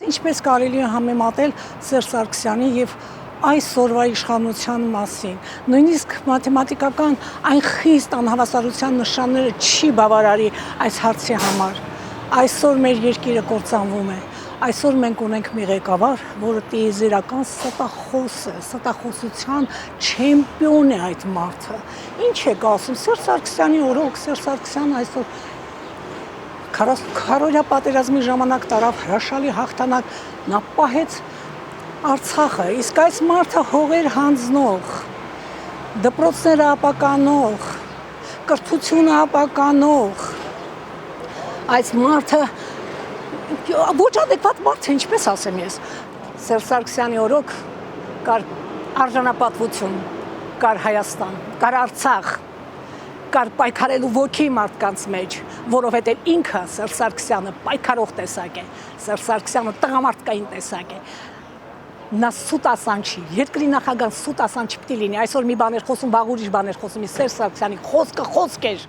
ինչպես կարելի է համեմատել Սերժ Սարգսյանի եւ այսօրվա իշխանության մասին։ Նույնիսկ մաթեմատիկական այն խիստ անհավասարության նշանները չի բավարարի այս հարցի համար։ Այսօր մեր երկիրը կործանվում է։ Այսօր մենք ունենք մի ղեկավար, որը տիեզերական ստախոս է, ստախոսության չեմպիոն է այդ մարդը։ Ինչ եք ասում, Սերժ Սարգսյանի օրոք, Սերժ Սարգսյանը այսօր 40-օրյա պատերազմի ժամանակ տարավ հրաշալի հաղթանակ, նա պահեց Արցախը, իսկ այս մարդը հողեր հանձնող, դպրոցները ապականող, կրթությունը ապականող, այս մարդը ոչ adekvat մարդ է, ինչպես ասեմ ես, Սերժ Սարգսյանի օրոք կար արժանապատվություն, կար Հայաստան, կար Արցախ, կար պայքարելու ոգի մարդկանց մեջ, որովհետև ինքը Սերժ Սարգսյանը պայքարող տեսակ է, Սերժ Սարգսյանը տղամարդկային տեսակ է, նա սուտ ասան չի, երկրի նախագահ սուտ ասան չպետք է լինի, այսօր մի բան էր խոսում, վաղ ուրիշ բան էր խոսում, Սերժ Սարգսյանի խոսքը խոսք էր։